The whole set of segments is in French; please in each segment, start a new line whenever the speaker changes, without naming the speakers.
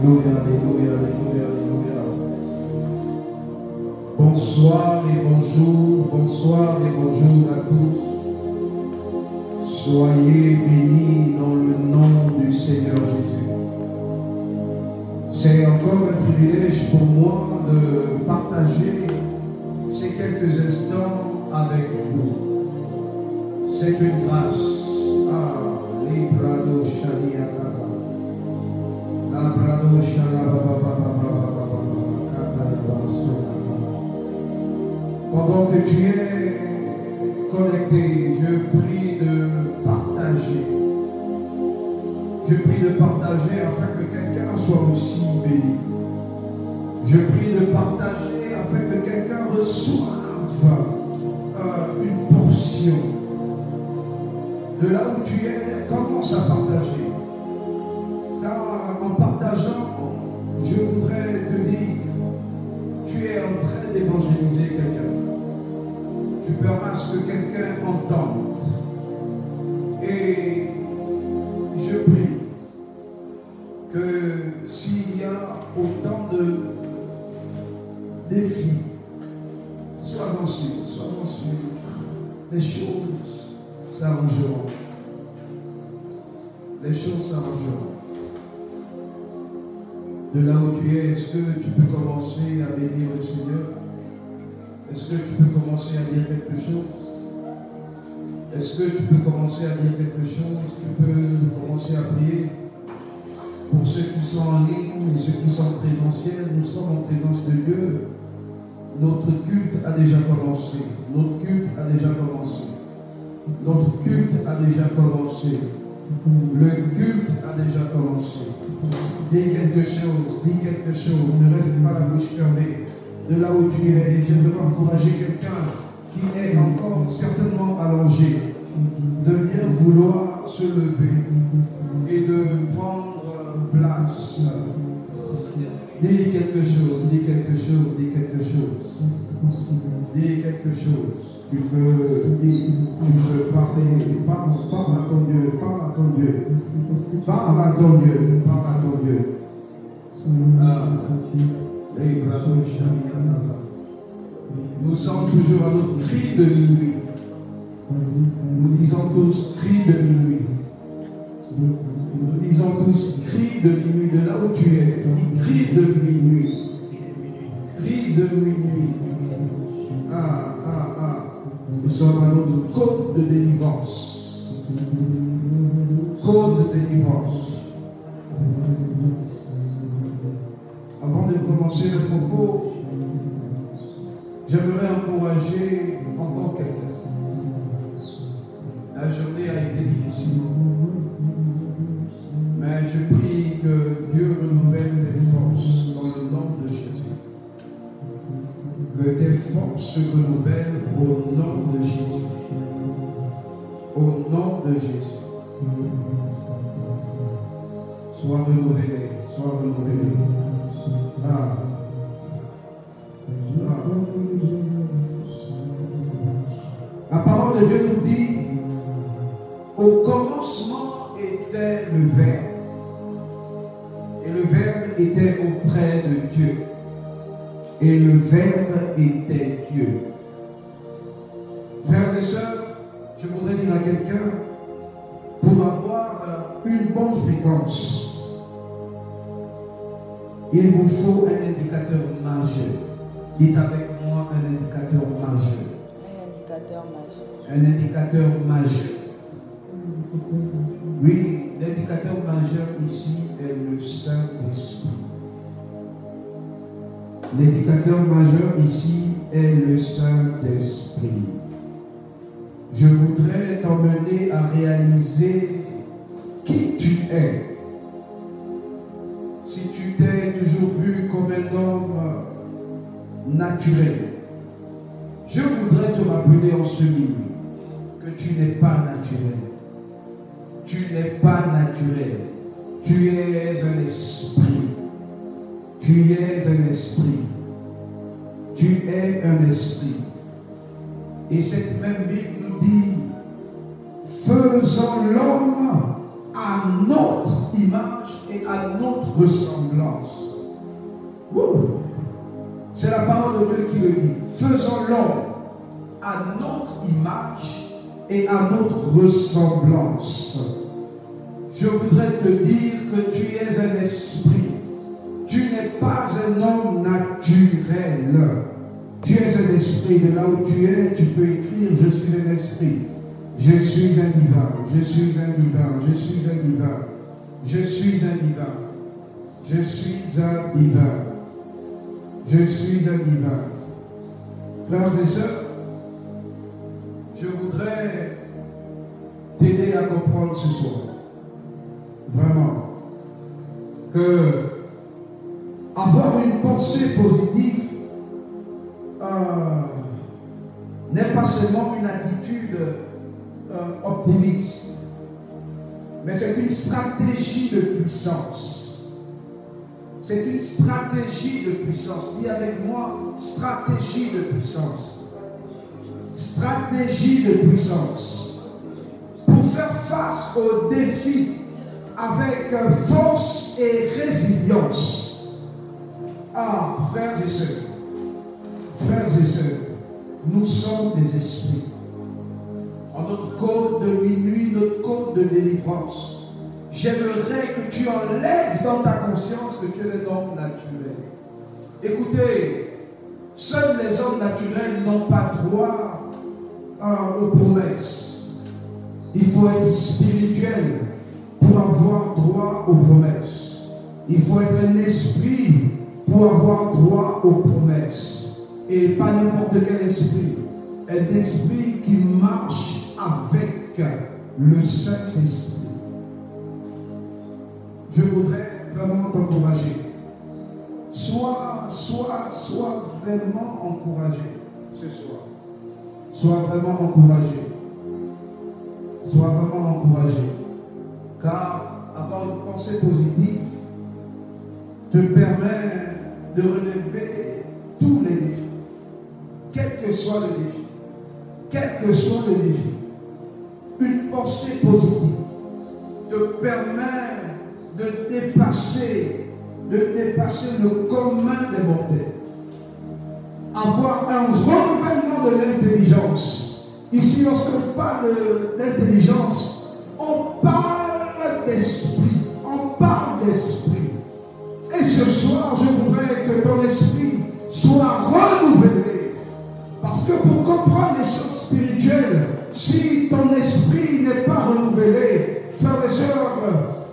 Alléluia, alléluia, alléluia, alléluia. Bonsoir et bonjour à tous. Soyez bénis dans le nom du Seigneur Jésus. C'est encore un privilège pour moi de partager ces quelques instants avec vous. C'est une grâce. Les brado shaliakaba. La brado pendant que tu es connecté, je prie de partager. Je prie de partager afin que quelqu'un soit aussi béni. Je prie de partager afin que quelqu'un reçoive une portion. De là où tu es, commence à partager. Car en partageant, je voudrais te dire, tu es en train d'évangéliser quelqu'un. Tu permets à ce que quelqu'un entende. Et je prie que s'il y a autant de défis, sois-en sûr, les choses s'arrangeront. Les choses s'arrangeront. De là où tu es, est-ce que tu peux commencer à bénir le Seigneur? Est-ce que tu peux commencer à dire quelque chose? Est-ce que tu peux commencer à dire quelque chose? Tu peux commencer à prier? Pour ceux qui sont en ligne et ceux qui sont en présentiel, nous sommes en présence de Dieu. Notre culte a déjà commencé. Notre culte a déjà commencé. Notre culte a déjà commencé. Le culte a déjà commencé. Dis quelque chose, ne reste pas la bouche fermée. De là où tu es, et je veux encourager quelqu'un qui est encore certainement allongé, de bien vouloir se lever et de prendre place. Dis quelque chose. Tu peux parler, parle à ton Dieu. Nous sommes toujours à notre cri de minuit. Nous disons tous cri de minuit. Nous disons tous cri de minuit. De là où tu es, dis cri de minuit. Cri de minuit. Nous sommes à notre côte de délivrance. Côte de délivrance. Avant de commencer le propos, j'aimerais encourager encore quelqu'un. La journée a été difficile, mais je prie que Dieu renouvelle tes forces dans le nom de Jésus. Que tes forces se renouvellent au nom de Jésus. Au nom de Jésus. Sois renouvelé. La parole de Dieu nous dit, au commencement était le Verbe, et le Verbe était auprès de Dieu, et le Verbe était Dieu. Frères et sœurs, je voudrais dire à quelqu'un, pour avoir une bonne fréquence, il vous faut un indicateur majeur. Dites avec moi un indicateur majeur. Un indicateur majeur. Oui, l'indicateur majeur ici est le Saint-Esprit. L'indicateur majeur ici est le Saint-Esprit. Je voudrais t'emmener à réaliser qui tu es. Si tu t'es toujours vu comme un homme naturel, je voudrais te rappeler en ce milieu que tu n'es pas naturel. Tu n'es pas naturel. Tu es un esprit. Tu es un esprit. Tu es un esprit. Et cette même Bible nous dit, faisons l'homme à notre image et à notre ressemblance. C'est la parole de Dieu qui le dit. Faisons l'homme à notre image et à notre ressemblance. Je voudrais te dire que tu es un esprit. Tu n'es pas un homme naturel. Tu es un esprit. De là où tu es, tu peux écrire « Je suis un esprit ». Je suis un divin. Je suis un divin. Je suis un divin. Je suis un divin. Je suis un divin. Je suis un divin. Frères et sœurs, je voudrais t'aider à comprendre ce soir. Vraiment. Que avoir une pensée positive n'est pas seulement une attitude optimiste, mais c'est une stratégie de puissance. C'est une stratégie de puissance. Dis avec moi, stratégie de puissance. Stratégie de puissance. Pour faire face aux défis avec force et résilience. Ah, frères et sœurs, nous sommes des esprits. En notre code de minuit, notre code de délivrance, j'aimerais que tu enlèves dans ta conscience que tu es un homme naturel. Écoutez, seuls les hommes naturels n'ont pas droit aux promesses. Il faut être spirituel pour avoir droit aux promesses. Il faut être un esprit pour avoir droit aux promesses. Et pas n'importe quel esprit. Un esprit qui marche avec le Saint-Esprit. Je voudrais vraiment t'encourager. Sois vraiment encouragé ce soir. Sois vraiment encouragé. Sois vraiment encouragé. Car avoir une pensée positive te permet de relever tous les défis. Quel que soit le défi. Quel que soit le défi. Une pensée positive te permet de dépasser le commun des mortels. Avoir un renouvellement de l'intelligence. Ici, lorsqu'on parle d'intelligence, on parle d'esprit. On parle d'esprit. Et ce soir, je voudrais que ton esprit soit renouvelé. Parce que pour comprendre les choses spirituelles, si ton esprit n'est pas renouvelé, frères et sœurs,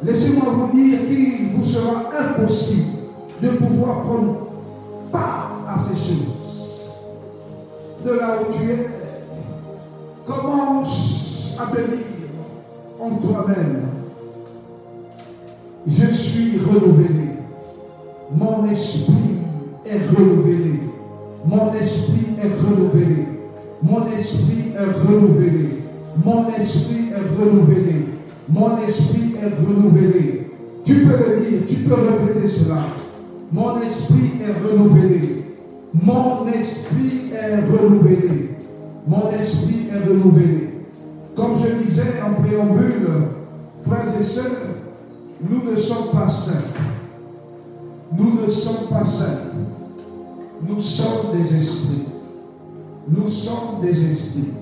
laissez-moi vous dire qu'il vous sera impossible de pouvoir prendre part à ces choses. De là où tu es, commence à te dire en toi-même, je suis renouvelé, mon esprit est renouvelé, mon esprit est renouvelé, mon esprit est renouvelé, mon esprit est renouvelé, mon esprit est renouvelé. Tu peux le dire, tu peux répéter cela. Mon esprit est renouvelé. Mon esprit est renouvelé. Mon esprit est renouvelé. Comme je disais en préambule, frères et sœurs, nous ne sommes pas saints. Nous ne sommes pas saints. Nous sommes des esprits. Nous sommes des esprits.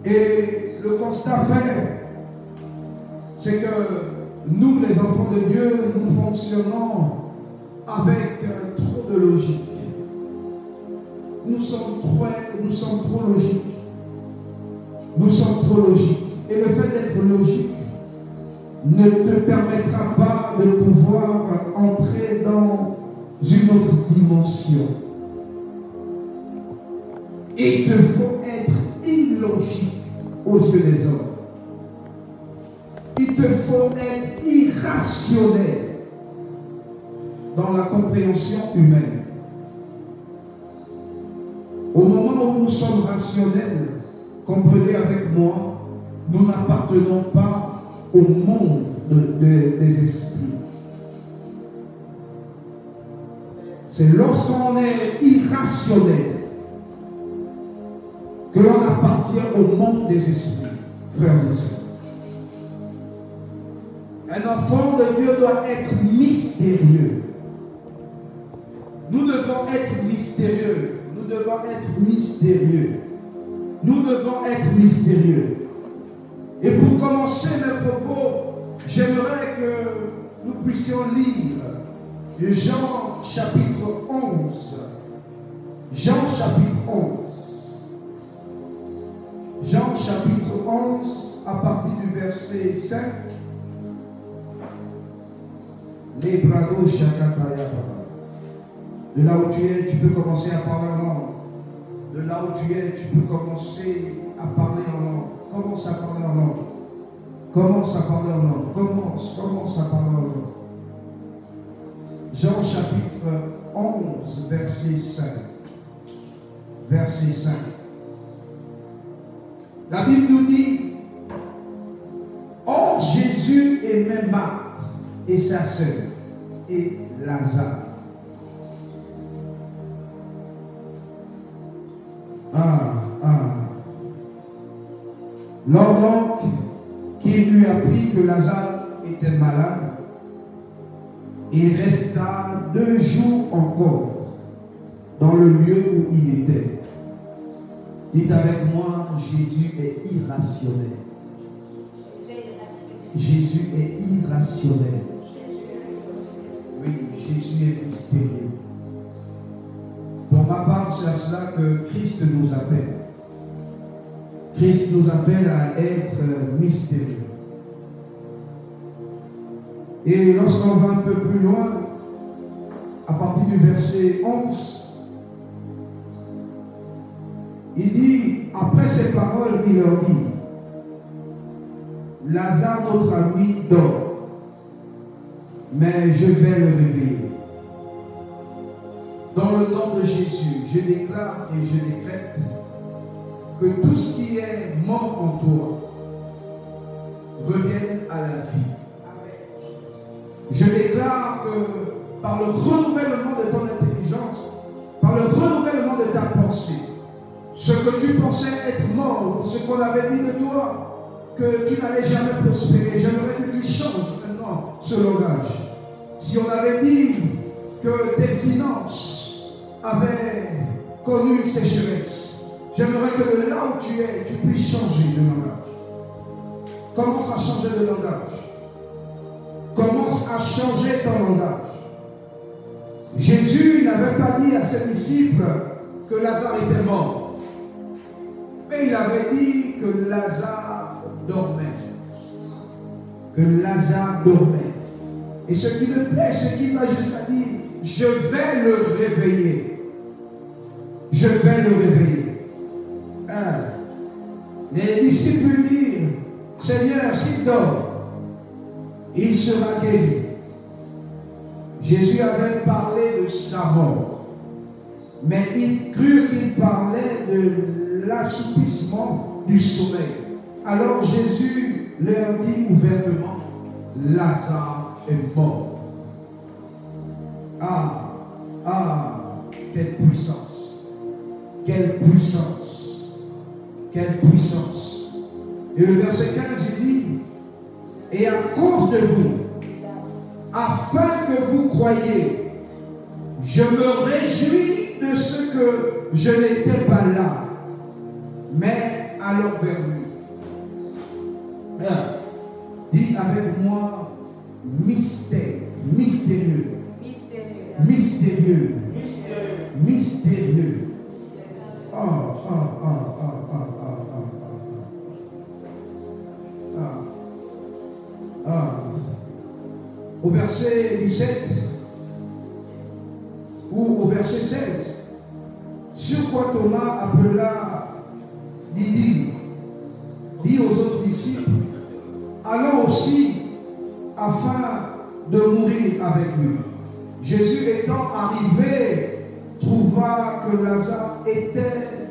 Et le constat fait, c'est que nous, les enfants de Dieu, nous fonctionnons avec trop de logique. Nous sommes trop logiques. Nous sommes trop logiques. Et le fait d'être logique ne te permettra pas de pouvoir entrer dans une autre dimension. Il te faut être illogique aux yeux des hommes. Il te faut être irrationnel dans la compréhension humaine. Au moment où nous sommes rationnels, comprenez avec moi, nous n'appartenons pas au monde des esprits. C'est lorsqu'on est irrationnel que l'on appartient au monde des esprits, frères et sœurs. Un enfant de Dieu doit être mystérieux. Nous devons être mystérieux. Nous devons être mystérieux. Nous devons être mystérieux. Et pour commencer mes propos, j'aimerais que nous puissions lire Jean chapitre 11. Jean chapitre 11. Jean chapitre 11, à partir du verset 5. Les brados chakataya. De là où tu es, tu peux commencer à parler en langue. De là où tu es, tu peux commencer à parler en langue. Commence à parler en langue. Commence à parler en langue. Commence à parler en langue. Jean chapitre 11, verset 5. Verset 5. La Bible nous dit, or Jésus aimait Marthe et sa sœur et Lazare. Lors donc qu'il lui apprit que Lazare était malade, il resta 2 jours encore dans le lieu où il était. Dites avec moi, Jésus est irrationnel. Jésus est irrationnel. Oui, Jésus est mystérieux. Pour ma part, c'est à cela que Christ nous appelle. Christ nous appelle à être mystérieux. Et lorsqu'on va un peu plus loin, à partir du verset 11, il dit, après ces paroles, il leur dit, Lazare, notre ami, dort, mais je vais le réveiller. Dans le nom de Jésus, je déclare et je décrète que tout ce qui est mort en toi revienne à la vie. Je déclare que par le renouvellement de ton intelligence, par le renouvellement de ta pensée, ce que tu pensais être mort, ce qu'on avait dit de toi, que tu n'allais jamais prospérer, j'aimerais que tu changes maintenant ce langage. Si on avait dit que tes finances avaient connu une sécheresse, j'aimerais que de là où tu es, tu puisses changer de langage. Commence à changer de langage. Commence à changer ton langage. Jésus n'avait pas dit à ses disciples que Lazare était mort. Mais il avait dit que Lazare dormait. Que Lazare dormait. Et ce qui me plaît, c'est qu'il va jusqu'à dire, je vais le réveiller. Je vais le réveiller. Les disciples disent, Seigneur, s'il dort, il sera guéri. Jésus avait parlé de sa mort, mais il crut qu'il parlait de l'assoupissement du sommeil. Alors Jésus leur dit ouvertement, Lazare est mort. Quelle puissance! Quelle puissance! Quelle puissance! Et le verset 15, il dit, et à cause de vous, afin que vous croyiez, je me réjouis de ce que je n'étais pas là, mais alors vers lui. Dis avec moi, mystère, mystérieux, mystérieux, mystérieux. Au verset 17 ou au verset 16, sur quoi Thomas appela Didyme, dit aux autres disciples, allons aussi afin de mourir avec lui. Jésus étant arrivé, trouva que Lazare était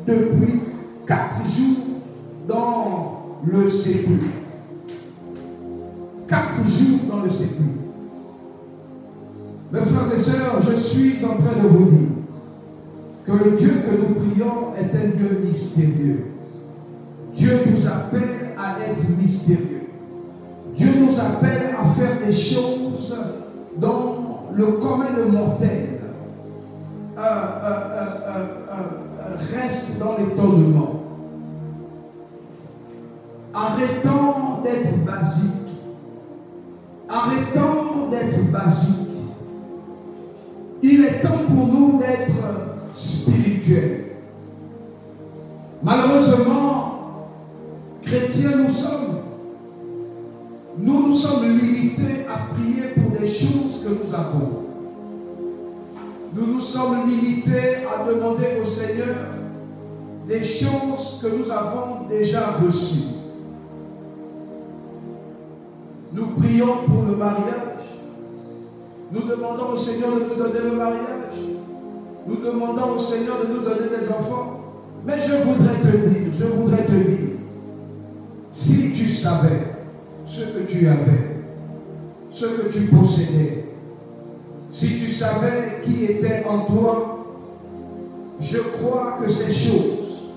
depuis 4 jours dans le sépulcre. 4 jours dans le sépulcre. Mes frères et sœurs, je suis en train de vous dire que le Dieu que nous prions est un Dieu mystérieux. Dieu nous appelle à être mystérieux. Dieu nous appelle à faire des choses dont le commun des mortels reste dans l'étonnement. Arrêtons d'être basiques. Arrêtons d'être basiques. Il est temps pour nous d'être spirituels. Malheureusement, chrétiens nous sommes limités à prier pour des choses que nous avons. Nous nous sommes limités à demander au Seigneur des choses que nous avons déjà reçues. Nous prions pour le mariage. Nous demandons au Seigneur de nous donner le mariage. Nous demandons au Seigneur de nous donner des enfants. Mais je voudrais te dire, si tu savais ce que tu avais, ce que tu possédais, si tu savais qui était en toi, je crois que ces choses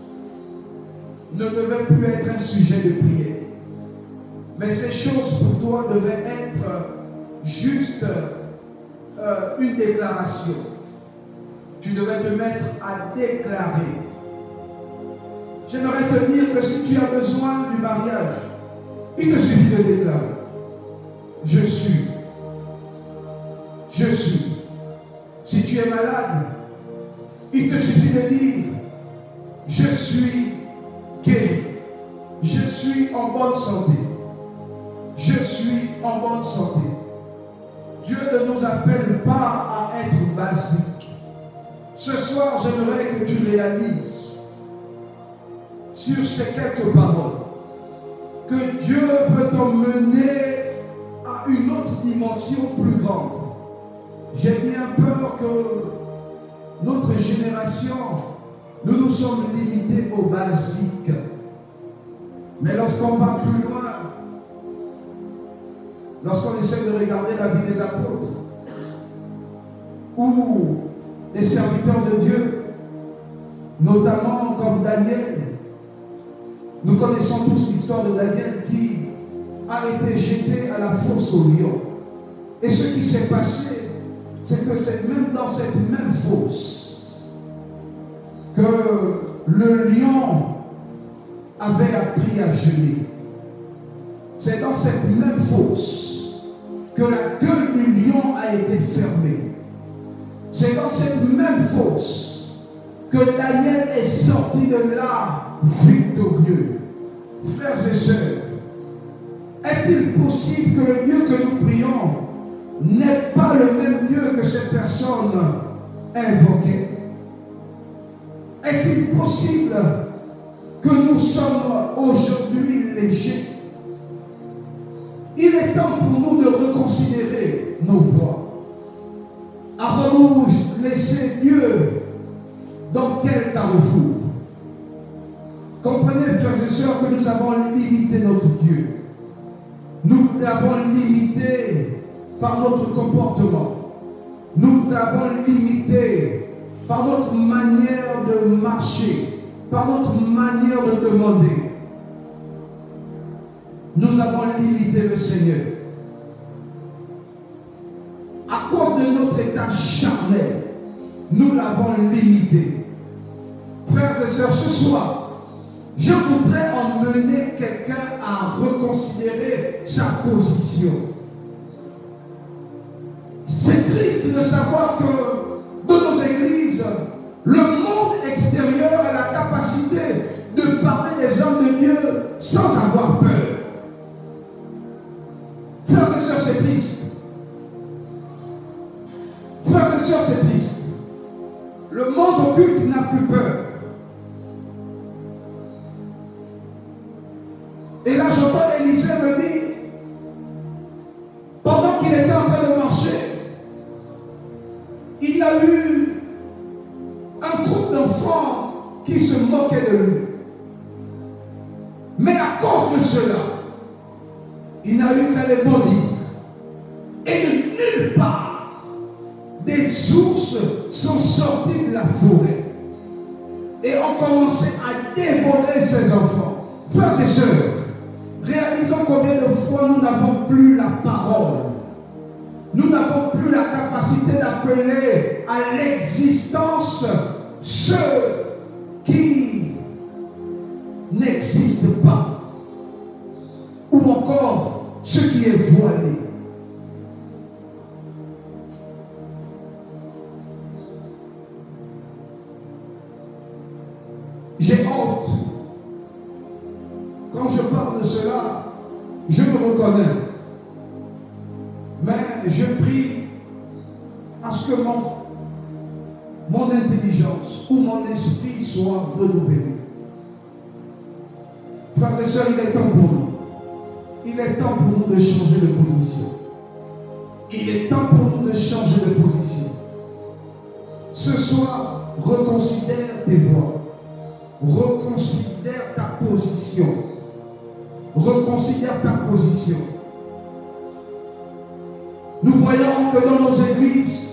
ne devaient plus être un sujet de prière. Mais ces choses pour toi devaient être juste une déclaration. Tu devais te mettre à déclarer. J'aimerais te dire que si tu as besoin du mariage, il te suffit de déclarer. Je suis. Je suis. Si tu es malade, il te suffit de dire, je suis guéri. Je suis en bonne santé. Je suis en bonne santé. Dieu ne nous appelle pas à être basiques. Ce soir, j'aimerais que tu réalises sur ces quelques paroles que Dieu veut t'emmener à une autre dimension plus grande. J'ai bien peur que notre génération, nous sommes limités aux basiques. Mais lorsqu'on va plus loin, lorsqu'on essaie de regarder la vie des apôtres ou des serviteurs de Dieu, notamment comme Daniel, nous connaissons tous l'histoire de Daniel qui a été jeté à la fosse au lion. Et ce qui s'est passé, c'est que c'est même dans cette même fosse que le lion avait appris à jeûner. C'est dans cette même fosse que la gueule du lion a été fermée. C'est dans cette même fosse que Daniel est sorti de là victorieux. Frères et sœurs, est-il possible que le Dieu que nous prions n'est pas le même Dieu que ces personnes invoquées? Est-il possible que nous sommes aujourd'hui légers? Il est temps pour nous de reconsidérer nos voies. Avons-nous laissé Dieu dans quel carrefour? Comprenez, frères et sœurs, que nous avons limité notre Dieu. Nous l'avons limité par notre comportement. Nous l'avons limité par notre manière de marcher, par notre manière de demander. Nous avons limité le Seigneur. À cause de notre état charnel, nous l'avons limité. Frères et sœurs, ce soir, je voudrais emmener quelqu'un à reconsidérer sa position. C'est triste de savoir que dans nos églises, le monde extérieur a la capacité de parler des hommes de Dieu sans avoir peur. Frères et sœurs, c'est triste. Frères et sœurs, c'est triste. Le monde occulte n'a plus peur. Et là, j'entends Élisée me dire, pendant qu'il était en train de marcher, il y a eu un groupe d'enfants qui se moquaient de lui. Mais à cause de cela, il n'a eu qu'à les maudire. Et de nulle part, des ours sont sortis de la forêt et ont commencé à dévorer ses enfants. Frères et sœurs, Réalisons combien de fois nous n'avons plus la parole. Nous n'avons plus la capacité d'appeler à l'existence ceux qui n'existent pas. Ou encore ce qui est voilé. J'ai honte. Quand je parle de cela, je me reconnais. Mais je prie à ce que mon intelligence ou mon esprit soit renouvelé. Frères et sœurs, il est temps pour nous. Il est temps pour nous de changer de position. Il est temps pour nous de changer de position. Ce soir, reconsidère tes voies. Reconsidère ta position. Reconsidère ta position. Nous voyons que dans nos églises,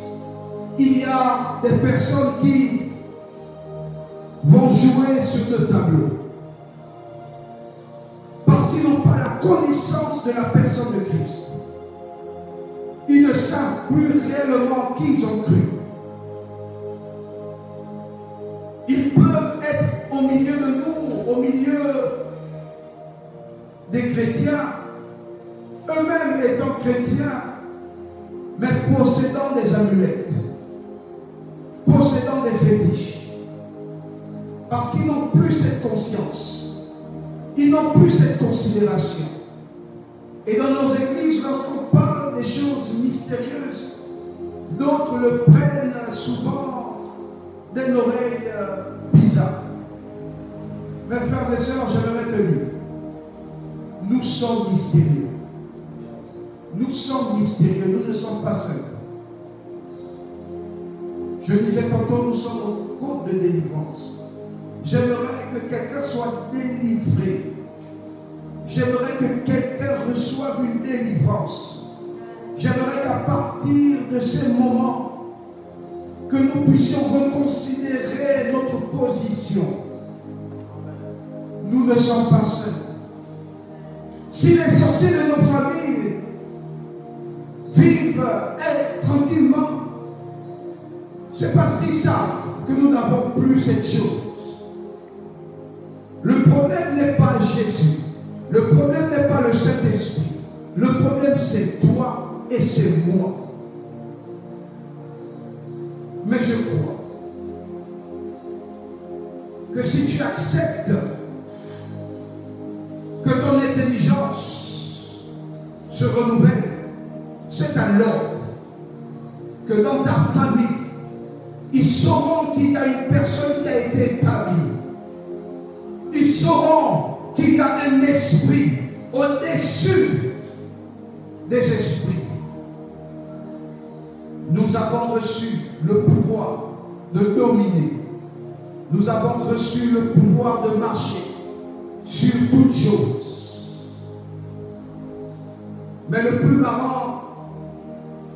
il y a des personnes qui vont jouer sur le tableau. Parce qu'ils n'ont pas la connaissance de la personne de Christ. Ils ne savent plus réellement qui ils ont cru. Ils peuvent être au milieu de nous, au milieu des chrétiens, eux-mêmes étant chrétiens, mais possédant des amulettes, possédant des fétiches. Parce qu'ils n'ont plus cette conscience. Ils n'ont plus cette considération. Et dans nos églises, lorsqu'on parle des choses mystérieuses, d'autres le prennent souvent d'une oreille bizarre. Mes frères et sœurs, j'aimerais te dire, nous sommes mystérieux. Nous sommes mystérieux, nous ne sommes pas seuls. Je disais tantôt, nous sommes au cours de délivrance. J'aimerais que quelqu'un soit délivré. J'aimerais que quelqu'un reçoive une délivrance. J'aimerais qu'à partir de ces moments, que nous puissions reconsidérer notre position. Nous ne sommes pas seuls. Si les sorciers de nos familles vivent tranquillement, c'est parce qu'ils savent que nous n'avons plus cette chose. Le problème n'est pas Jésus. Le problème n'est pas le Saint-Esprit. Le problème c'est toi et c'est moi. Mais je crois que si tu acceptes que ton intelligence se renouvelle, c'est alors que dans ta famille, ils sauront qu'il y a une personne qui a été établie. Ils sauront qu'il y a un esprit au-dessus des esprits. Nous avons reçu le pouvoir de dominer. Nous avons reçu le pouvoir de marcher sur toutes choses. Mais le plus marrant,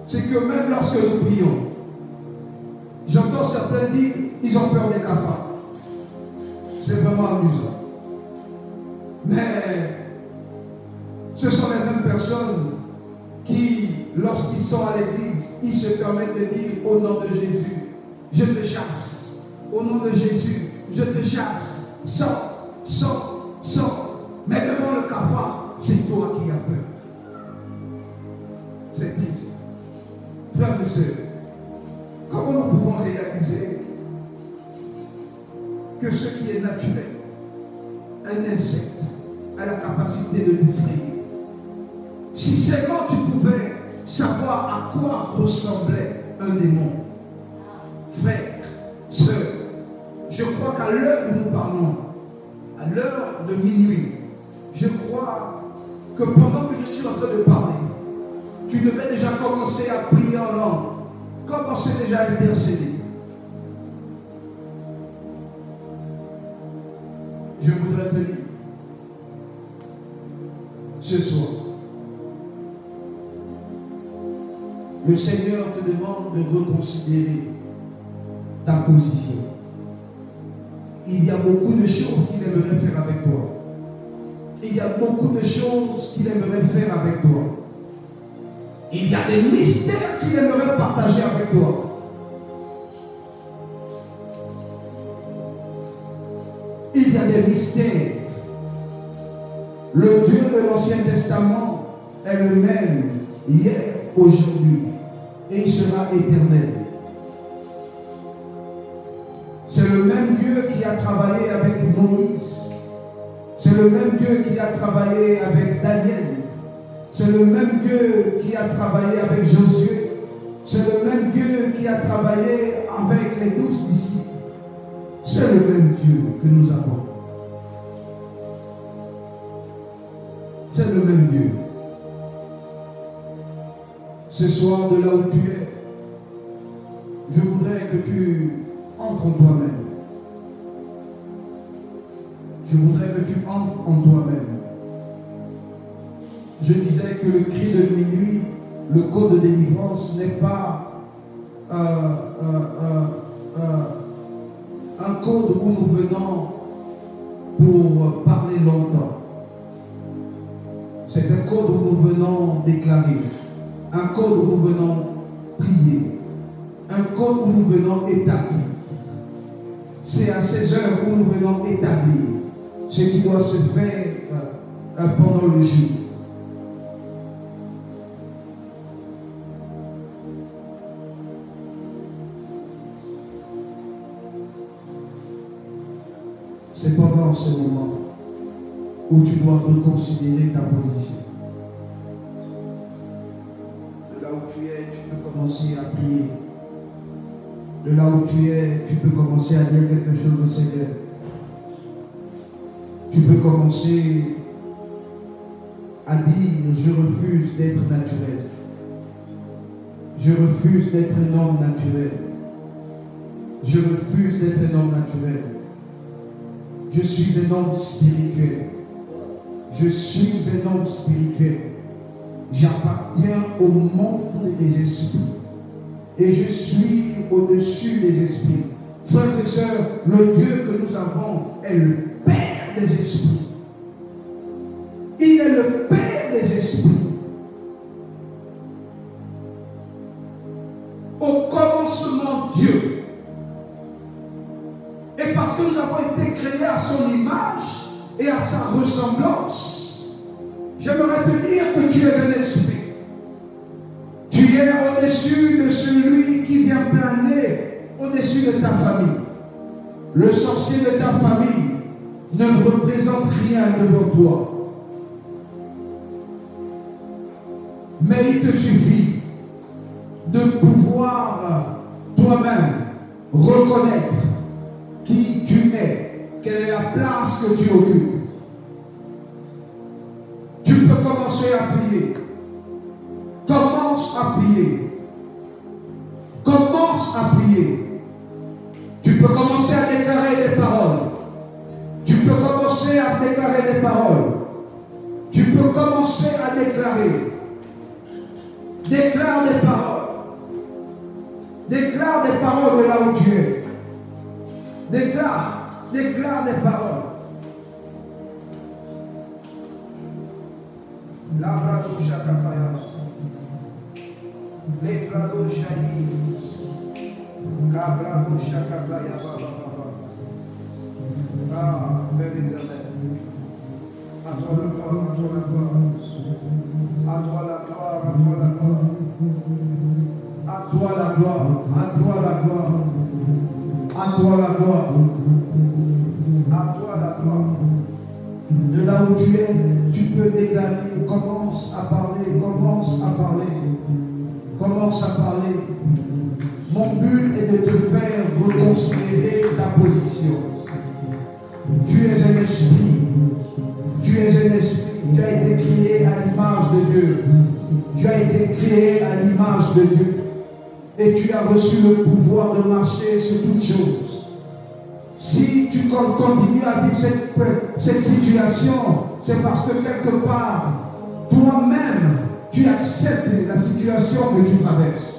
c'est que même lorsque nous prions, j'entends certains dire, ils ont peur des cafards. C'est vraiment amusant. Mais ce sont les mêmes personnes qui, lorsqu'ils sont à l'église, ils se permettent de dire au nom de Jésus, je te chasse. Au nom de Jésus, je te chasse. Sors, sors, sors. Mais devant le cafard, c'est toi qui as peur. C'est triste. Frères et sœurs, comment nous pouvons réaliser que ce qui est naturel, un insecte, a la capacité de t'effrayer? Si seulement tu pouvais savoir à quoi ressemblait un démon. Frère, sœur, je crois qu'à l'heure où nous parlons, à l'heure de minuit, je crois que pendant que je suis en train de parler, tu devais déjà commencer à prier en langue, commencer déjà à intercéder. Je voudrais te dire, ce soir, le Seigneur te demande de reconsidérer ta position. Il y a beaucoup de choses qu'il aimerait faire avec toi. il y a beaucoup de choses qu'il aimerait faire avec toi. Il y a des mystères qu'il aimerait partager avec toi. Il y a des mystères. Le Dieu de l'Ancien Testament est le même hier, aujourd'hui, et il sera éternel. C'est le même Dieu qui a travaillé avec Moïse. C'est le même Dieu qui a travaillé avec Daniel. C'est le même Dieu qui a travaillé avec Josué. C'est le même Dieu qui a travaillé avec les 12 disciples. C'est le même Dieu que nous avons. C'est le même Dieu. Ce soir, de là où tu es, je voudrais que tu entres en toi-même. Je voudrais que tu entres en toi-même. Je disais que le cri de minuit, le code de délivrance n'est pas un code où nous venons pour parler longtemps. C'est un code où nous venons déclarer, un code où nous venons prier, un code où nous venons établir. C'est à ces heures où nous venons établir ce qui doit se faire pendant le jour. C'est pendant ce moment où tu dois reconsidérer ta position. De là où tu es, tu peux commencer à prier. De là où tu es, tu peux commencer à dire quelque chose au Seigneur. Tu peux commencer à dire, je refuse d'être naturel. Je refuse d'être un homme naturel. Je refuse d'être un homme naturel. Je suis un homme spirituel. Je suis un homme spirituel. J'appartiens au monde des esprits. Et je suis au-dessus des esprits. Frères et sœurs, le Dieu que nous avons est le Père des esprits. Il est le Père des esprits. Au commencement, Dieu. Et parce que nous avons été créés à son image et à sa ressemblance, j'aimerais te dire que tu es un esprit. Tu es au-dessus de celui qui vient planer au-dessus de ta famille. Le sorcier de ta famille ne représente rien devant toi. Mais il te suffit de pouvoir toi-même reconnaître qui tu es, quelle est la place que tu occupes. Tu peux commencer à prier. Commence à prier. Commence à prier. Tu peux commencer à déclarer des paroles. Tu peux commencer à déclarer des paroles. Tu peux commencer à déclarer. Déclare des paroles. Déclare des paroles de là où tu es. Déclare des paroles. La brado chakapaya. Les brado chani. Cabrado chakapaya. Ah, Père éternel. À toi la gloire, à toi la gloire. À toi la gloire, à toi la gloire. À toi la gloire, à toi la gloire. À toi la gloire. À toi la gloire. De là où tu es, tu peux déclarer. Commence à parler, commence à parler. Commence à parler. Mon but est de te faire reconsidérer ta position. Tu es un esprit. Tu es un esprit. Tu as été créé à l'image de Dieu. Tu as été créé à l'image de Dieu. Et tu as reçu le pouvoir de marcher sur toutes choses. Si tu continues à vivre cette situation, c'est parce que quelque part, toi-même, tu acceptes la situation que tu traverses.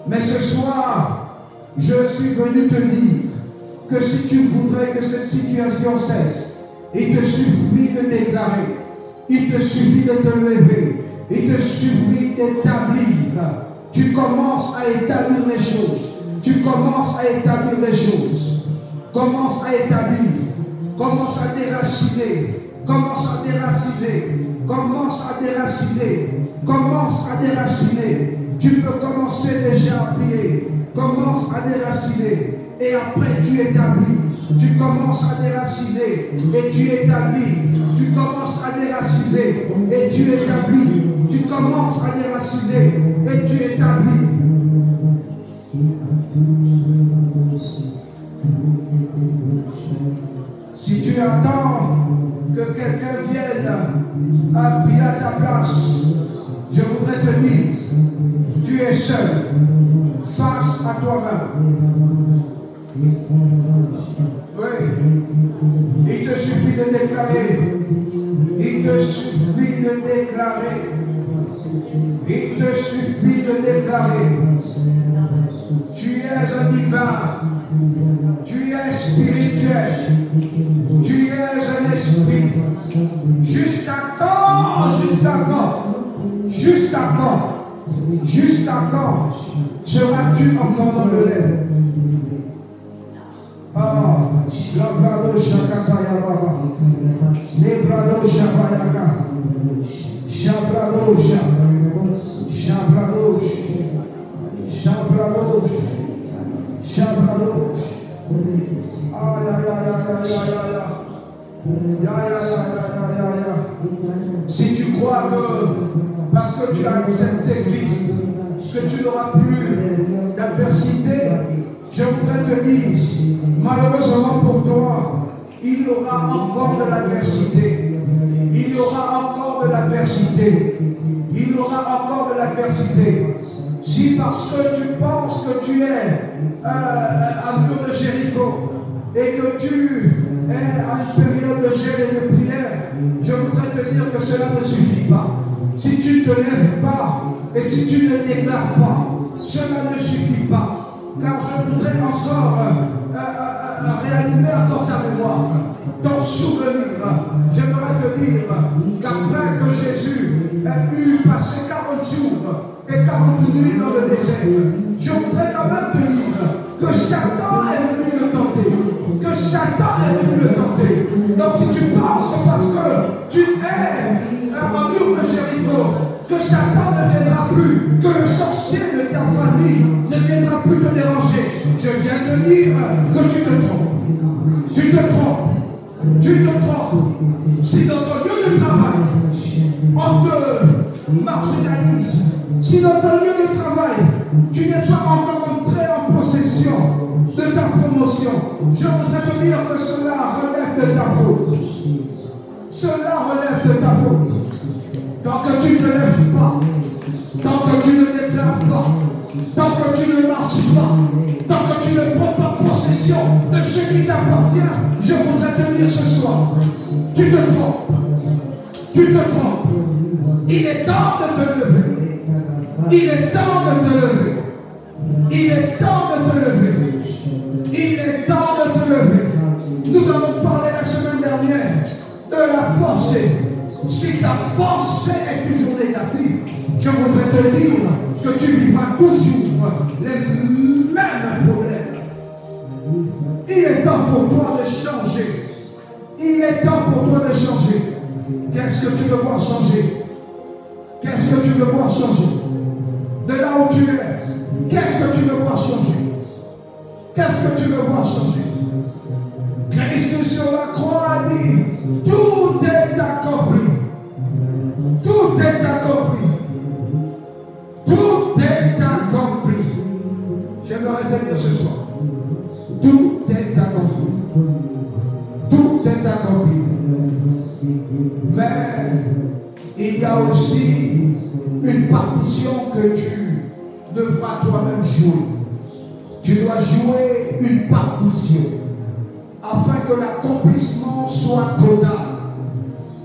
Mais ce soir, je suis venu te dire que si tu voudrais que cette situation cesse, Il te suffit de déclarer. Il te suffit de te lever. Il te suffit d'établir. Tu commences à établir les choses. Tu commences à établir les choses. Commence à établir. Commence à déraciner. Commence à déraciner. Commence à déraciner. Commence à déraciner. Tu peux commencer déjà à prier. Commence à déraciner. Et après tu établis. Tu commences à déraciner. Et tu établis. Tu commences à déraciner. Et tu établis. Tu commences à déraciner. Et tu établis. Si tu attends que quelqu'un vienne appuyer à ta place, je voudrais te dire, tu es seul, face à toi-même. Oui, il te suffit de déclarer, il te suffit de déclarer, il te suffit de déclarer, tu es un divin, tu es spirituel, tu es un esprit. Jusqu'à quand, jusqu'à quand, jusqu'à quand, jusqu'à quand seras-tu encore dans le lait? Ah, Jabrado Shakasaya Baba, Nebrado Shabayaka, Jabrado Jabrado Jabrado Jabrado. Aïe aïe aïe aïe aïe aïe. Si tu crois que parce que tu as accepté Christ, que tu n'auras plus d'adversité, je voudrais te dire, malheureusement pour toi, il y aura encore de l'adversité. Il y aura encore de l'adversité. Il y aura encore de l'adversité. Si parce que tu penses que tu es à mur de Jéricho et que tu es à une période de jeûne et de prière, je voudrais te dire que cela ne suffit pas. Si tu ne te lèves pas et si tu ne déclares pas, cela ne suffit pas. Car je voudrais encore réanimer encore ta mémoire, ton souvenir. J'aimerais te dire qu'après que Jésus a eu passé 40 jours et 40 nuits dans le désert, je voudrais quand même te dire que Satan est venu le tenter. Que Satan est venu le tenter. Donc si tu penses que parce que tu es en mur de Jéricho, que Satan ne viendra plus, que le sorcier de ta famille ne viendra plus te déranger, je viens de dire que tu te trompes. Tu te trompes. Tu te trompes. Si dans ton lieu de travail, on te marginalise, si dans ton lieu de travail, tu n'es pas encore entré en possession de ta promotion, je voudrais te dire que cela relève de ta faute. Cela relève de ta faute. Tant que tu ne te lèves pas, tant que tu ne déclares pas, tant que tu ne marches pas, tant que tu ne prends pas possession de ce qui t'appartient, je voudrais te dire ce soir, tu te trompes. Tu te trompes. Il est temps de te lever. Il est temps de te lever. Il est temps de te lever. Il est temps de te lever. Nous avons parlé la semaine dernière de la pensée. Si ta pensée est toujours négative, je voudrais te dire que tu vivras toujours les mêmes problèmes. Il est temps pour toi de changer. Il est temps pour toi de changer. Qu'est-ce que tu veux voir changer? Qu'est-ce que tu veux voir changer? De là où tu es, qu'est-ce que tu veux voir changer? Qu'est-ce que tu veux voir changer? Christ sur la croix a dit, tout est accompli. Tout est accompli. Tout est accompli. J'aimerais te dire ce soir, tout est accompli. Tout est accompli. Mais il y a aussi une partition que tu devras toi-même jouer. Tu dois jouer une partition afin que l'accomplissement soit total.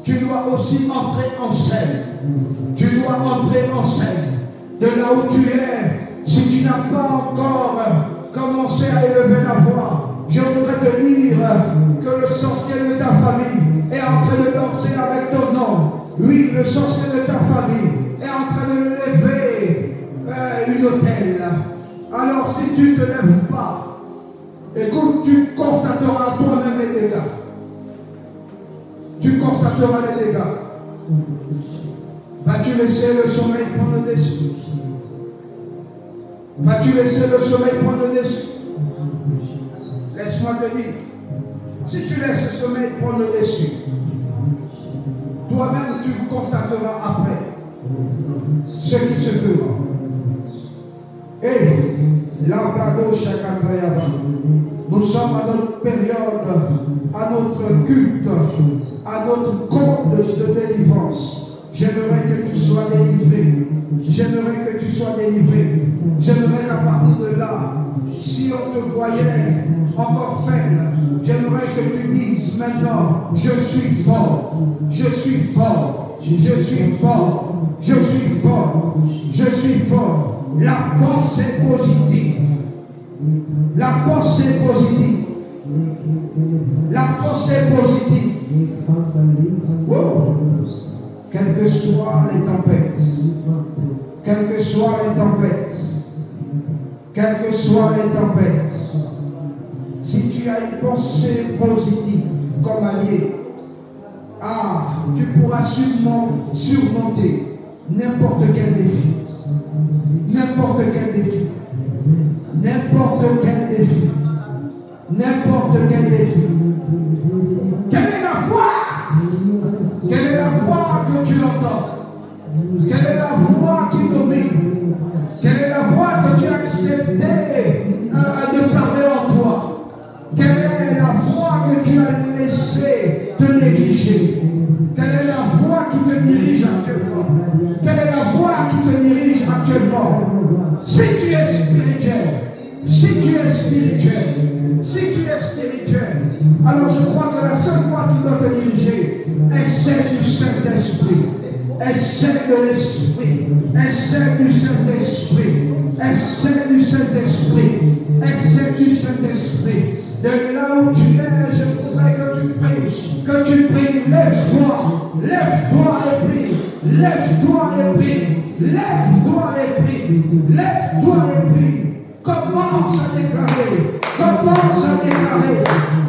Tu dois aussi entrer en scène. Tu dois entrer en scène. De là où tu es, si tu n'as pas encore commencé à élever la voix, je voudrais te dire que le sorcier de ta famille est en train de danser avec ton nom. Oui, le sorcier de ta famille est en train de lever une autel. Alors si tu ne te lèves pas, écoute, tu constateras toi-même les dégâts. Tu constateras les dégâts. Vas-tu laisser le sommeil prendre le dessus? Vas-tu laisser le sommeil prendre le dessus? Laisse-moi te dire, si tu laisses le sommeil prendre le dessus, toi-même tu constateras après ce qui se fera. Et nous sommes à notre période, à notre culte, à notre compte de délivrance. J'aimerais que tu sois délivré. J'aimerais que tu sois délivré. J'aimerais qu'à partir de là, si on te voyait encore faible, j'aimerais que tu dises maintenant, je suis fort, je suis fort, je suis fort, je suis fort, je suis fort. La pensée positive. La pensée positive. La pensée positive. Wow. Quelles que soient les tempêtes, quelles que soient les tempêtes, quelles que soient les tempêtes, si tu as une pensée positive comme allié, tu pourras surmonter n'importe quel défi. N'importe quel défi. N'importe quel défi. N'importe quel défi. Quelle est la foi? Quelle est la voix que tu entends? Quelle est la voix qui domine? Quelle est la voix que tu as accepté de parler en toi? Quelle est la voix que tu as laissé te négliger? Quelle est la voix qui te dirige actuellement? Quelle est la voix qui te dirige actuellement? Si tu es spirituel, si tu es spirituel, si tu es spirituel, alors je crois que la seule voix qui doit te diriger est celle du Saint-Esprit. Est celle de l'Esprit. Est celle du Saint-Esprit. Est celle du Saint-Esprit. Est celle du Saint-Esprit. De là où tu es, je voudrais que tu pries. Que tu pries. Lève-toi. Lève-toi et prie. Lève-toi et prie. Lève-toi et prie. Lève-toi et prie. Commence à déclarer. Commence à déclarer.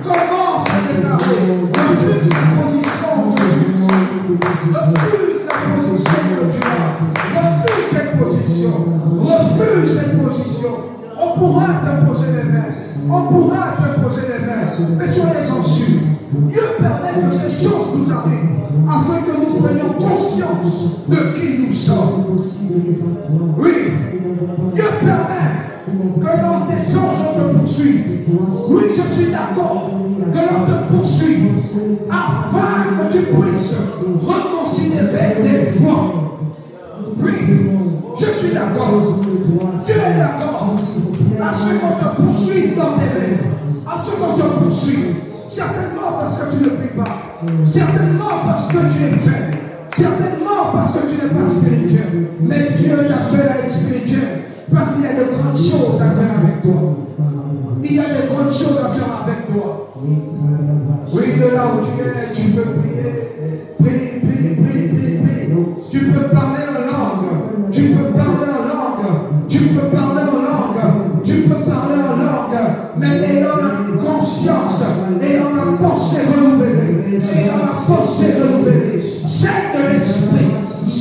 Commence à déclarer. Refuse la position que tu as. Refuse la position que tu as. Refuse cette position. Refuse cette position. On pourra te poser les mains. On pourra te poser les mains. Mais soyez-en sûrs. Dieu permet que ces choses nous arrivent afin que nous prenions conscience de qui nous sommes. Oui. Dieu permet que l'on descende, on te poursuive. Oui, je suis d'accord que l'on te poursuive afin que tu puisses reconsidérer tes voies. Oui, je suis d'accord. Dieu est d'accord à ce qu'on te poursuive dans tes rêves, à ce qu'on te poursuive. Certainement parce que tu ne pries pas, certainement parce que tu es faible, certainement parce que tu n'es pas spirituel. Mais Dieu t'appelle à être spirituel. Parce qu'il y a de grandes choses à faire avec toi. Il y a de grandes choses à faire avec toi. Oui, de là où tu es, tu peux prier. Prie, prie, prie, prie, prie. Tu peux parler en langue. Tu peux parler en langue. Tu peux parler en langue. Tu peux parler en langue. Mais ayant la conscience, ayant la pensée renouvelée, ayant la pensée renouvelée, celle de l'esprit,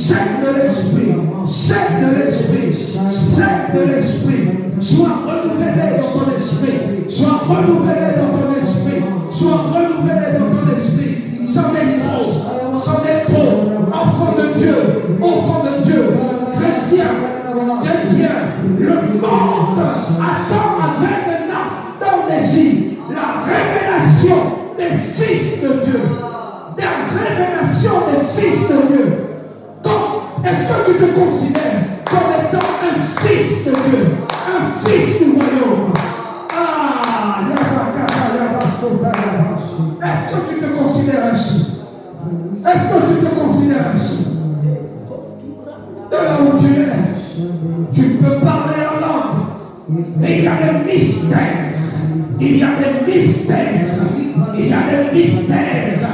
celle de l'esprit, celle de l'esprit, celle de l'esprit, sois renouvelé dans ton esprit, sois renouvelé dans ton esprit, sois renouvelé dans ton esprit. C'en est trop, enfant de Dieu, chrétien, le monde attend avec un ardent désir la révélation des fils de Dieu, la révélation des fils de Dieu. Est-ce que tu te considères comme étant un fils de Dieu, un fils du royaume? Est-ce que tu te considères ainsi? Est-ce que tu te considères ainsi? De là où tu es, tu peux parler en langue. Et il y a des mystères. Il y a des mystères. Il y a des mystères.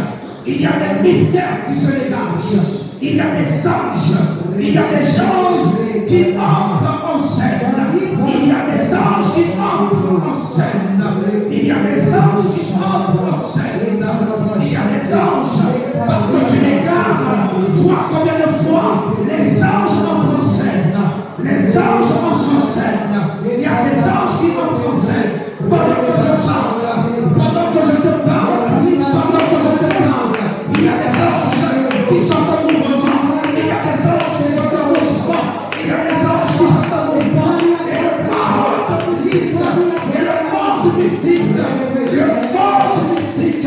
Il y a des mystères qui se dégagent. Il y a des anges. Il y a des anges qui entrent en scène. Il y a des anges qui entrent en scène. Il y a des anges qui entrent en scène. Il y a des anges. Parce que tu déclares, vois combien de fois les anges entrent en scène. Les anges entrent en scène. Il y a des anges qui entrent en scène. Pendant que je parle, pendant que je te parle, pendant que je te parle, il y a des anges qui sont en mouvement. Il y a des anges qui sont en mouvement. Il y a des anges qui sont en mouvement. Et le monde mystique, et le monde mystique,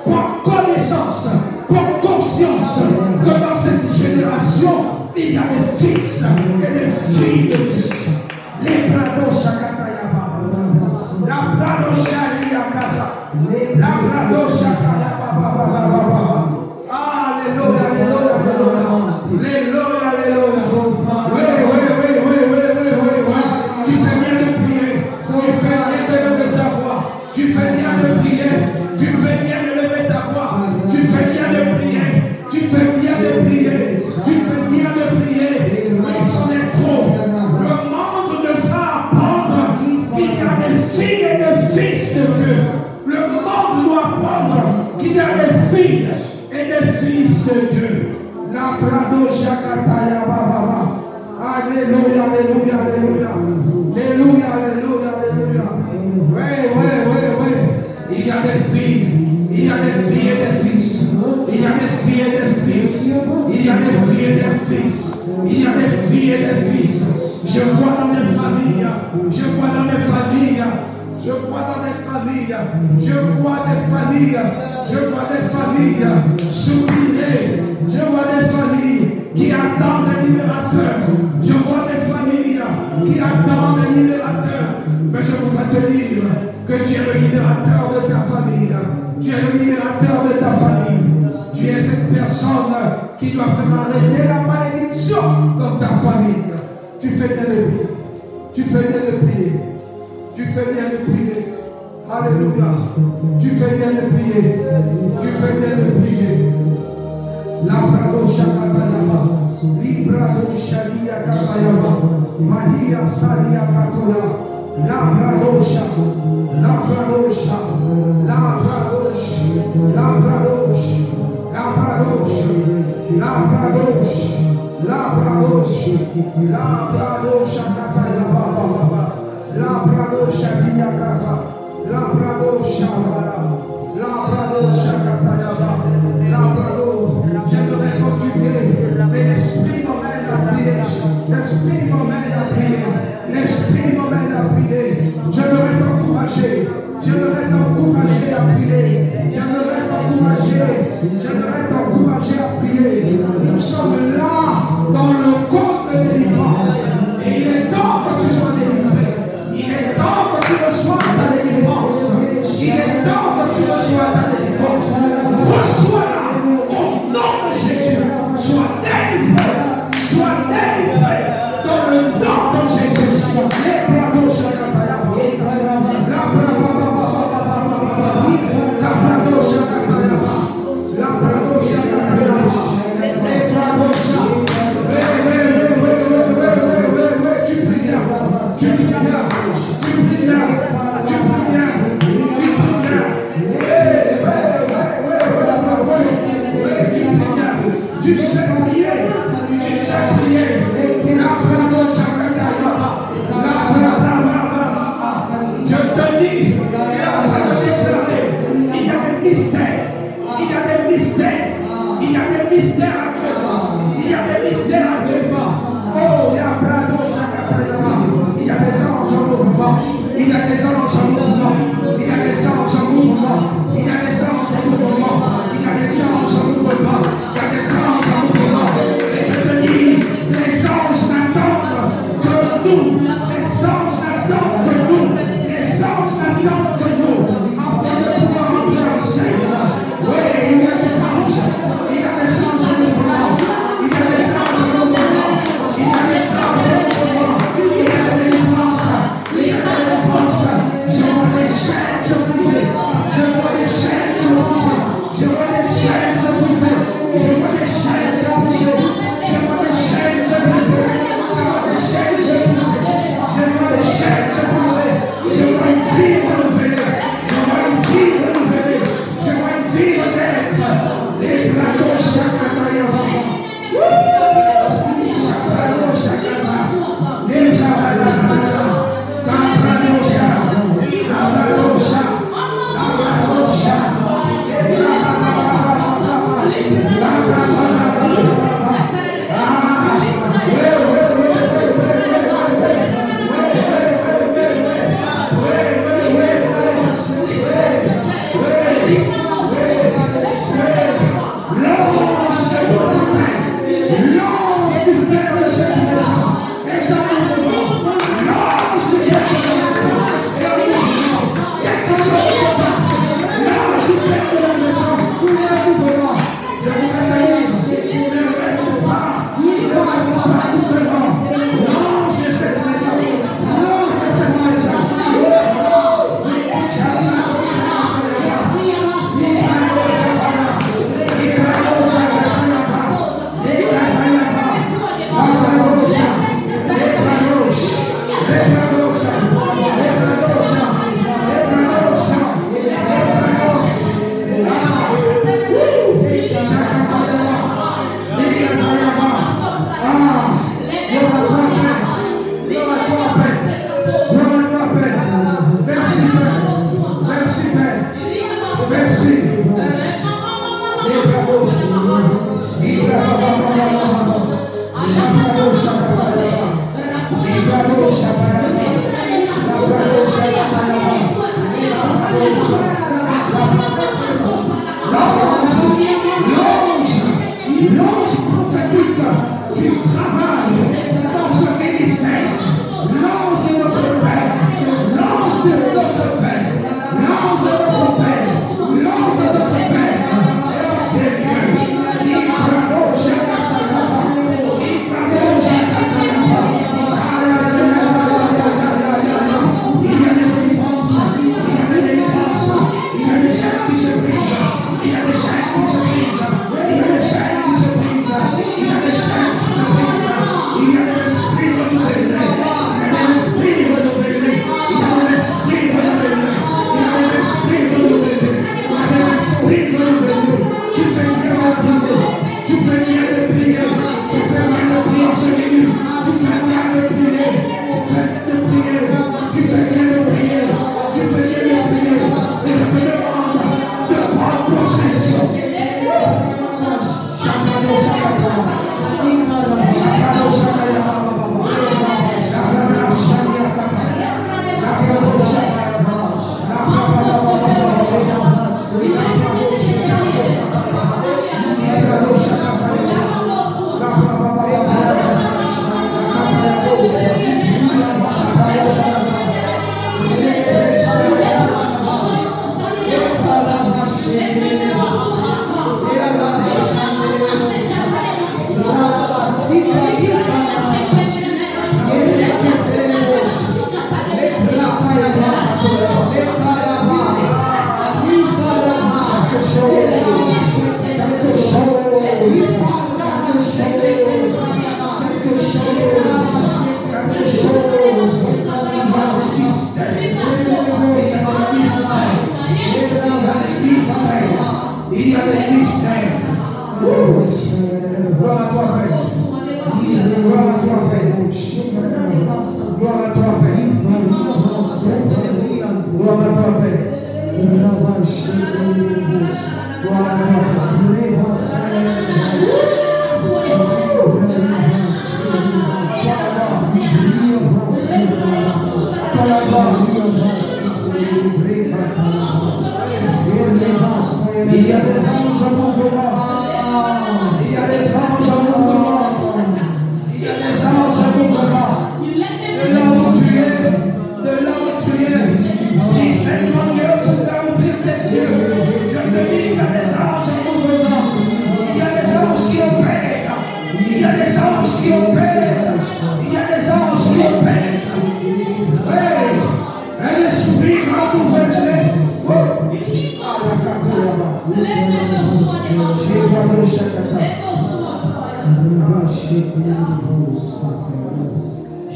prend connaissance, prend conscience que dans cette génération, il y a des fils et des filles de Dieu. Les brados Shakatayaba, la brado Sharia Casa, la brado Shakatayaba. Alléluia, alléluia, alléluia, alléluia. Oui. Tu fais bien de prier, tu fais bien de lever ta voix, tu fais bien de prier, tu fais bien de lever ta voix, tu fais bien de prier, tu fais bien de prier, tu fais bien de prier. Ils sont des trop. Le monde devra apprendre qu'il y a des filles et des fils de Dieu. Le monde doit apprendre qu'il y a des filles et des fils de Dieu. La Prado Shakataya Baba. Alléluia, alléluia, alléluia. Alléluia, alléluia, alléluia. Oui. Il y a des filles, il y a des filles et des fils. Il y a des filles et des fils. Il y a des filles et des fils. Il y a des filles et des fils. Je vois dans des familles. Je vois dans des familles. Je vois dans des familles. Je vois des familles. Je vois des familles soumirées. Je vois des familles qui attendent un libérateur. Je vois des familles qui attendent un libérateur. Mais je voudrais te dire que tu es le libérateur de ta famille. Tu es le libérateur de ta famille. Tu es cette personne qui doit faire arrêter la malédiction dans ta famille. Tu fais bien de prier. Tu fais bien de prier. Tu fais bien de prier. Alléluia. Tu fais bien de prier. Tu fais bien de prier. La brado Shakatayaba. Librado Sharia Katayaba. Maria Saria Katoya. La bradosha. La bradosha. La bradosha. La bradosha. La bradosha. La bradosha. La bradosha. La bradosha Katayaba Baba. La bradosha Diakasa. La bradosha Baba. La bradosha Katayaba. La bradosha. J'aimerais continuer, mais l'esprit m'emmène à prier. L'esprit m'emmène à prier. L'esprit m'emmène à prier. J'aimerais t'encourager. J'aimerais t'encourager à prier. J'aimerais t'encourager à prier. Nous sommes là dans le compte de délivrance. Et il est temps que tu sois délivré. Il est temps que tu reçois ta délivrance. Il est temps que tu reçois ta délivrance. Reçois-la au nom de Jésus. Sois délivré. Sois délivré dans le nom de Jésus. Les bravos Shakataya. La bravo Shakataya. La bravo Shakataya. Les bravos tu pries là. Tu pries là. Tu pries là. Tu pries là. Tu pries là. Tu sais prier. Tu sais prier. La bravo Shakataya. La Il y a des anges en mouvement. Il y a des anges en mouvement. Il y a des anges en mouvement. De là où tu es, de là où tu es. Si seulement Dieu pouvait ouvrir tes yeux, je te dis qu'il y a des anges en mouvement. Il y a des anges qui opèrent. Il y a des anges qui opèrent. Il y a des anges qui opèrent. Hey, un esprit va gouverner.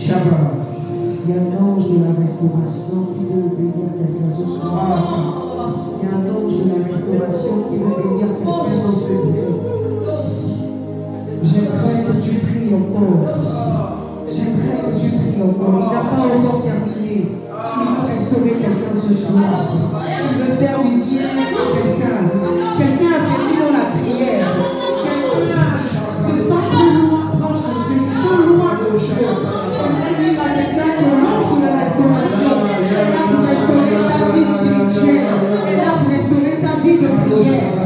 Il y a un ange de la restauration qui veut bénir quelqu'un ce soir. Il y a un ange de la restauration qui veut bénir quelqu'un dans ce lieu. J'aimerais que tu pries encore. J'aimerais que tu pries encore. Il n'a pas encore terminé. Il veut restaurer quelqu'un ce soir. Il veut faire du bien à quelqu'un. Quelqu'un a permis dans la prière. Quelqu'un se sent plus loin, proche de Dieu, se sent loin de Dieu. J'aimerais dire à quelqu'un que l'ange de la restauration est là pour restaurer ta vie spirituelle, est là pour restaurer ta vie de prière.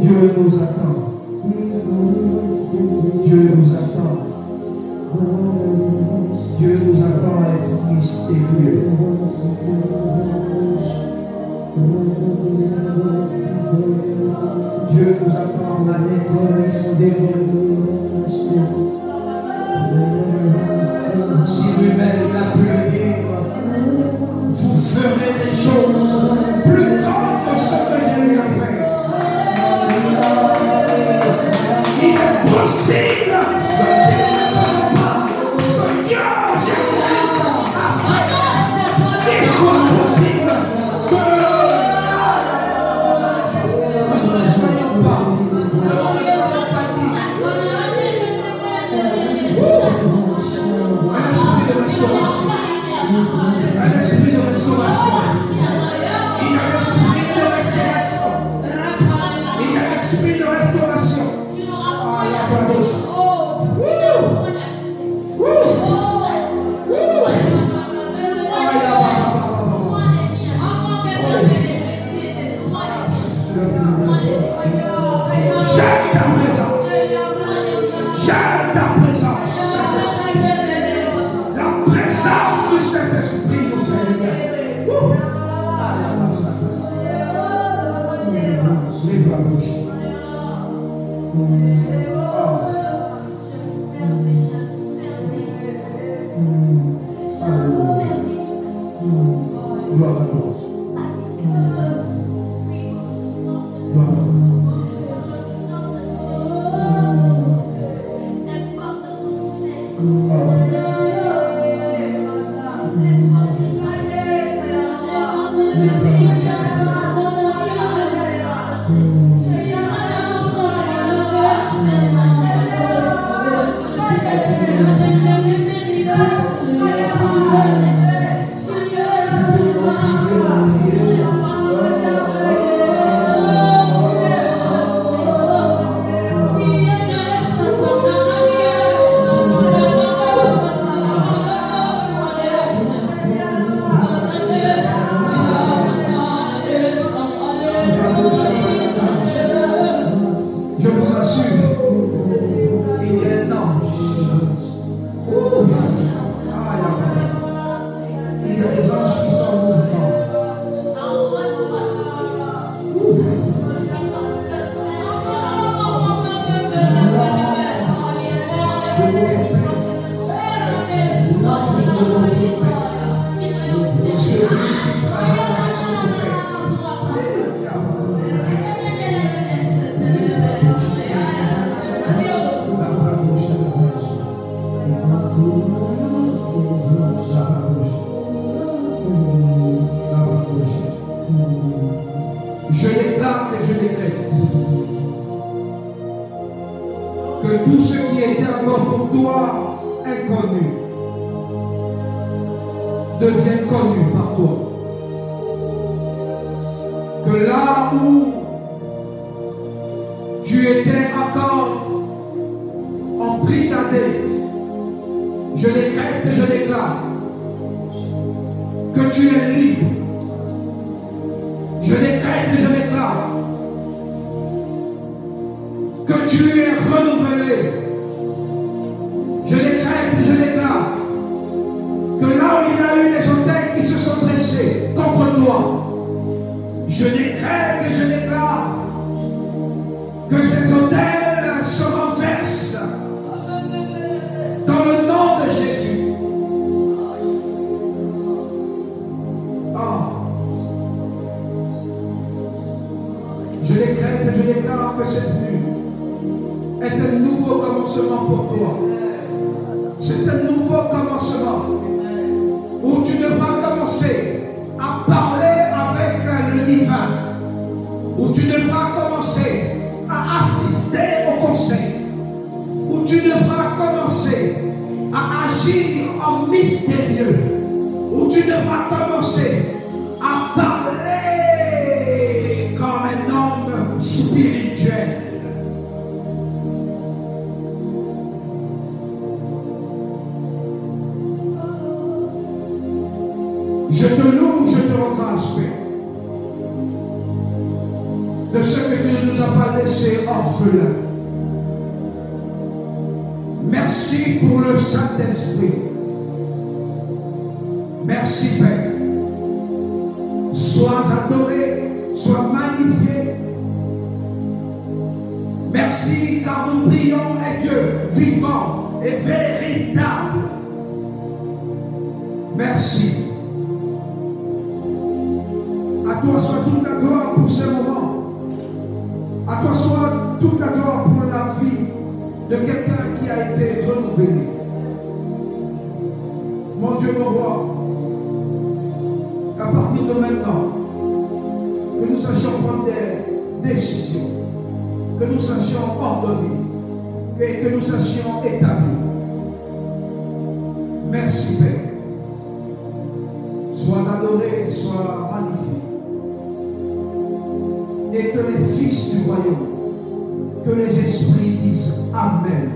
Dieu nous attend. Dieu nous attend. Dieu nous attend à être mystérieux. Dieu nous attend à être mystérieux. Si lui-même n'a pu le dire, vous ferez des choses plus grandes que ce que j'ai eu à faire. Il est possible que si nous ne faisons pas ce Dieu Jésus-Christ a fait, qu'il soit possible que nous ne soyons pas ici. Un esprit de restauration. Il y a un esprit de restauration. Il y a un esprit de restauration. J'aime ta présence. J'aime ta présence. La présence du Saint-Esprit nous fait bien. Lève la bouche. Alléluia. Je déclare et je décrète que tout ce qui était encore pour toi inconnu devienne connu par toi. Que là où tu étais encore emprisonné, je décrète et je déclare que tu es libre. Je décrète et je déclare que tu es renouvelé. Je décrète et je déclare que là où il y a eu des autels qui se sont dressés contre toi, je décrète et je déclare que ces autels se renversent dans le nom de Jésus. Je décrète et je déclare que cette nuit est un nouveau commencement pour toi. C'est un nouveau commencement où tu devras commencer à parler avec le divin, où tu devras commencer à assister au conseil, où tu devras commencer à agir en mystérieux, où tu devras commencer à parler comme un homme spirituel. Je te loue, je te rends grâce, Père, de ce que tu ne nous as pas laissé orphelins. Merci pour le Saint-Esprit. Merci, Père. Sois adoré, sois magnifié. Merci car nous prions un Dieu vivant et véritable. Merci. À toi soit toute la gloire pour ce moment. À toi soit toute la gloire pour la vie de quelqu'un qui a été renouvelé. Mon Dieu, mon roi, à partir de maintenant, que nous sachions prendre des décisions, que nous sachions ordonner et que nous sachions établir. Merci, Père. Sois adoré, sois magnifié. Et que les fils du royaume, que les esprits disent Amen.